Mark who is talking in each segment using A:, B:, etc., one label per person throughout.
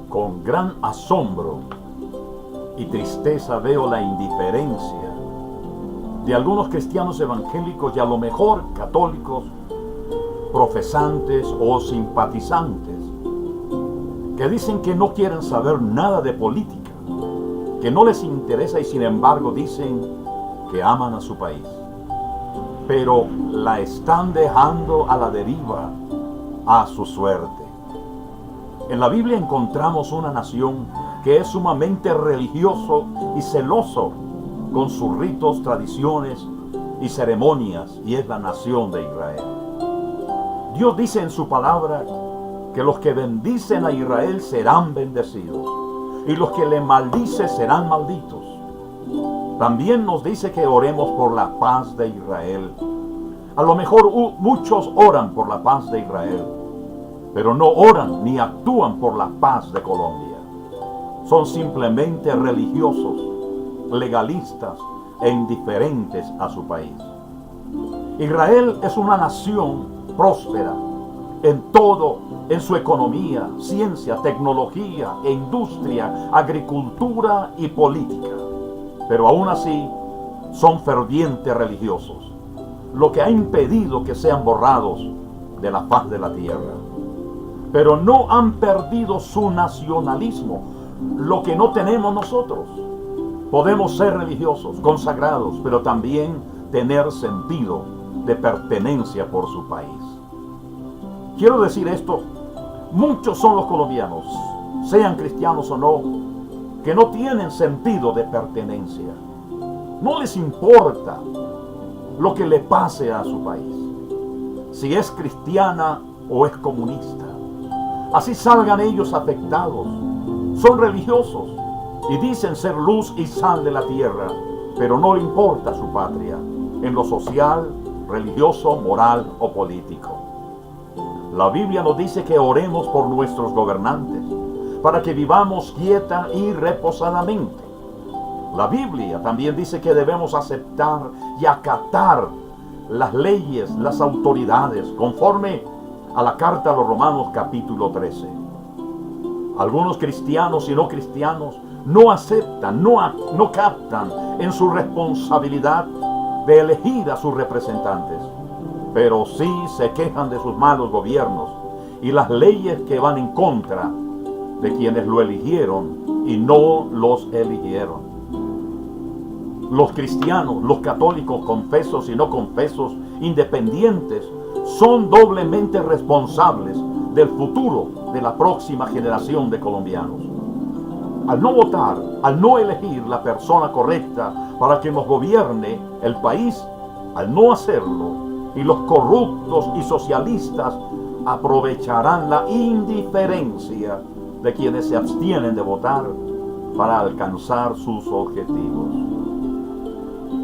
A: Con gran asombro y tristeza veo la indiferencia de algunos cristianos evangélicos y a lo mejor católicos, profesantes o simpatizantes, que dicen que no quieren saber nada de política, que no les interesa y sin embargo dicen que aman a su país, pero la están dejando a la deriva, a su suerte. En la Biblia encontramos una nación que es sumamente religioso y celoso con sus ritos, tradiciones y ceremonias, y es la nación de Israel. Dios dice en su palabra que los que bendicen a Israel serán bendecidos y los que le maldicen serán malditos. También nos dice que oremos por la paz de Israel. A lo mejor muchos oran por la paz de Israel, pero no oran ni actúan por la paz de Colombia. Son simplemente religiosos, legalistas e indiferentes a su país. Israel es una nación próspera en todo, en su economía, ciencia, tecnología e industria, agricultura y política. Pero aún así son fervientes religiosos, lo que ha impedido que sean borrados de la faz de la tierra. Pero no han perdido su nacionalismo, lo que no tenemos nosotros. Podemos ser religiosos, consagrados, pero también tener sentido de pertenencia por su país. Quiero decir esto, muchos son los colombianos, sean cristianos o no, que no tienen sentido de pertenencia. No les importa lo que le pase a su país, si es cristiana o es comunista. Así salgan ellos afectados. Son religiosos y dicen ser luz y sal de la tierra, pero no le importa su patria, en lo social, religioso, moral o político. La Biblia nos dice que oremos por nuestros gobernantes, para que vivamos quieta y reposadamente. La Biblia también dice que debemos aceptar y acatar las leyes, las autoridades, conforme a la carta a los Romanos capítulo 13. Algunos cristianos y no cristianos no aceptan, no captan en su responsabilidad de elegir a sus representantes, pero sí se quejan de sus malos gobiernos y las leyes que van en contra de quienes lo eligieron y no los eligieron. Los cristianos, los católicos, confesos y no confesos, independientes, son doblemente responsables del futuro de la próxima generación de colombianos. Al no votar, al no elegir la persona correcta para que nos gobierne el país, al no hacerlo, y los corruptos y socialistas aprovecharán la indiferencia de quienes se abstienen de votar para alcanzar sus objetivos.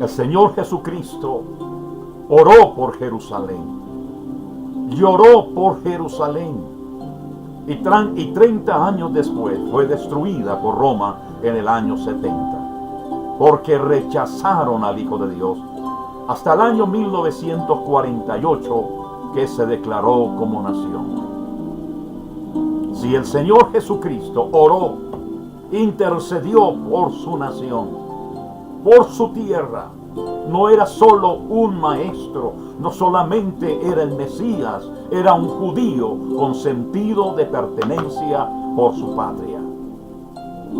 A: El Señor Jesucristo oró por Jerusalén, lloró por Jerusalén, y 30 años después fue destruida por Roma en el año 70, porque rechazaron al Hijo de Dios, hasta el año 1948, que se declaró como nación. Si el Señor Jesucristo oró, intercedió por su nación, por su tierra, no era solo un maestro, no solamente era el Mesías, era un judío con sentido de pertenencia por su patria.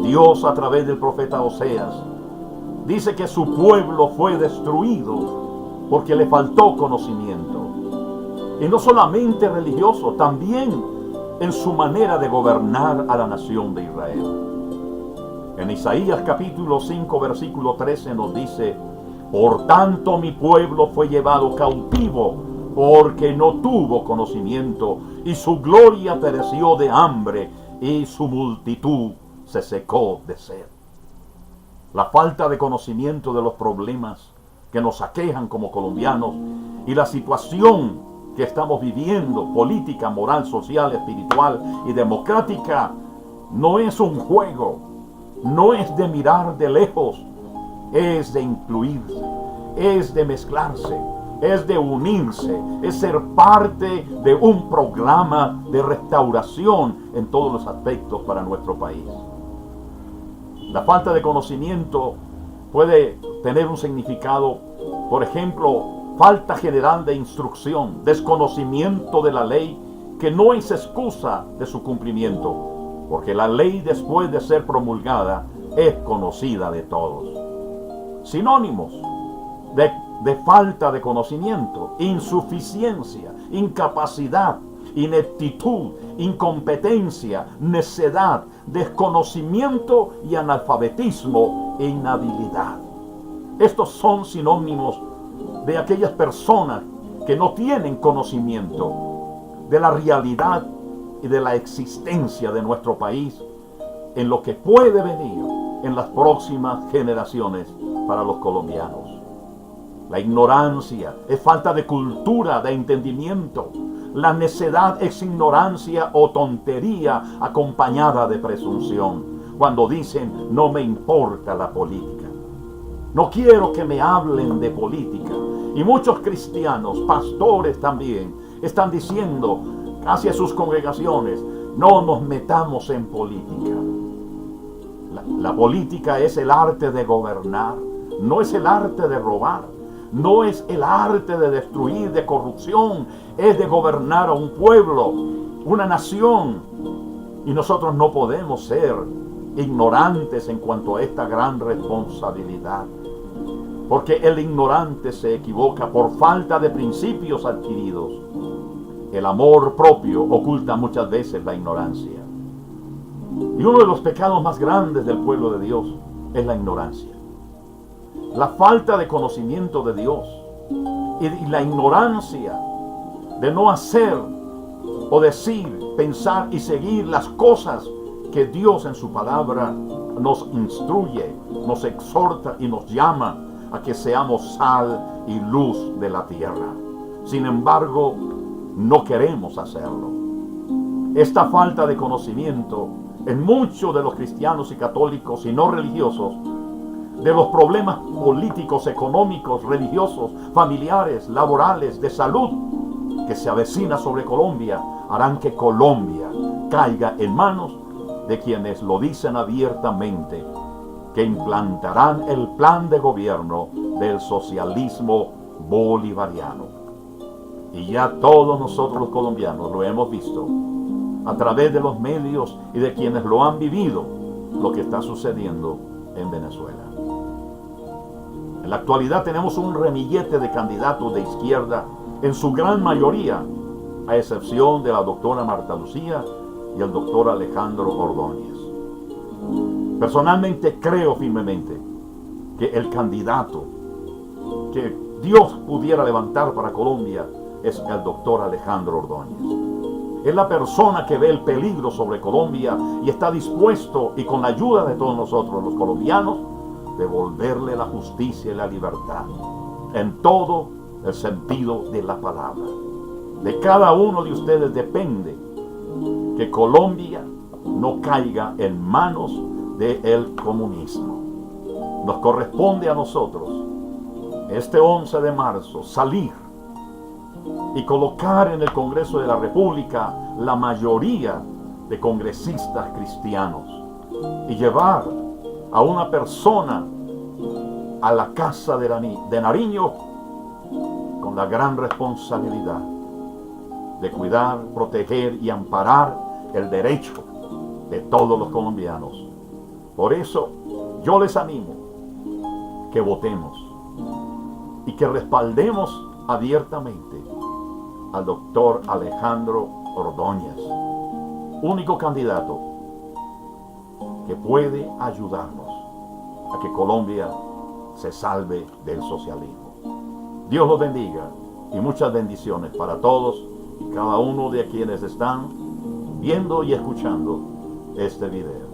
A: Dios, a través del profeta Oseas, dice que su pueblo fue destruido porque le faltó conocimiento. Y no solamente religioso, también en su manera de gobernar a la nación de Israel. En Isaías capítulo 5, versículo 13 nos dice: por tanto mi pueblo fue llevado cautivo, porque no tuvo conocimiento, y su gloria pereció de hambre, y su multitud se secó de sed. La falta de conocimiento de los problemas que nos aquejan como colombianos y la situación que estamos viviendo, política, moral, social, espiritual y democrática, no es un juego, no es de mirar de lejos, es de incluirse, es de mezclarse, es de unirse, es ser parte de un programa de restauración en todos los aspectos para nuestro país. La falta de conocimiento puede tener un significado, por ejemplo, falta general de instrucción, desconocimiento de la ley, que no es excusa de su cumplimiento, porque la ley después de ser promulgada es conocida de todos. Sinónimos de falta de conocimiento: insuficiencia, incapacidad, ineptitud, incompetencia, necedad, desconocimiento y analfabetismo e inhabilidad. Estos son sinónimos de aquellas personas que no tienen conocimiento de la realidad y de la existencia de nuestro país en lo que puede venir en las próximas generaciones para los colombianos. La ignorancia es falta de cultura, de entendimiento. La necedad es ignorancia o tontería acompañada de presunción. Cuando dicen, no me importa la política, no quiero que me hablen de política. Y muchos cristianos, pastores también, están diciendo hacia sus congregaciones, no nos metamos en política. La política es el arte de gobernar, no es el arte de robar, no es el arte de destruir, de corrupción, es de gobernar a un pueblo, una nación. Y nosotros no podemos ser ignorantes en cuanto a esta gran responsabilidad, porque el ignorante se equivoca por falta de principios adquiridos. El amor propio oculta muchas veces la ignorancia. Y uno de los pecados más grandes del pueblo de Dios es la ignorancia. La falta de conocimiento de Dios y la ignorancia de no hacer o decir, pensar y seguir las cosas que Dios en su palabra nos instruye, nos exhorta y nos llama a que seamos sal y luz de la tierra. Sin embargo, no queremos hacerlo. Esta falta de conocimiento en muchos de los cristianos y católicos y no religiosos, de los problemas políticos, económicos, religiosos, familiares, laborales, de salud, que se avecina sobre Colombia, harán que Colombia caiga en manos de quienes lo dicen abiertamente, que implantarán el plan de gobierno del socialismo bolivariano. Y ya todos nosotros los colombianos lo hemos visto a través de los medios y de quienes lo han vivido, lo que está sucediendo en Venezuela. En la actualidad tenemos un ramillete de candidatos de izquierda, en su gran mayoría, a excepción de la doctora Marta Lucía y el doctor Alejandro Ordóñez. Personalmente creo firmemente que el candidato que Dios pudiera levantar para Colombia es el doctor Alejandro Ordóñez. Es la persona que ve el peligro sobre Colombia y está dispuesto, y con la ayuda de todos nosotros los colombianos, devolverle la justicia y la libertad en todo el sentido de la palabra. De cada uno de ustedes depende que Colombia no caiga en manos del comunismo. Nos corresponde a nosotros este 11 de marzo salir y colocar en el Congreso de la República la mayoría de congresistas cristianos y llevar a una persona a la Casa de Nariño con la gran responsabilidad de cuidar, proteger y amparar el derecho de todos los colombianos. Por eso yo les animo que votemos y que respaldemos abiertamente al doctor Alejandro Ordóñez, único candidato que puede ayudarnos a que Colombia se salve del socialismo. Dios los bendiga y muchas bendiciones para todos y cada uno de quienes están viendo y escuchando este video.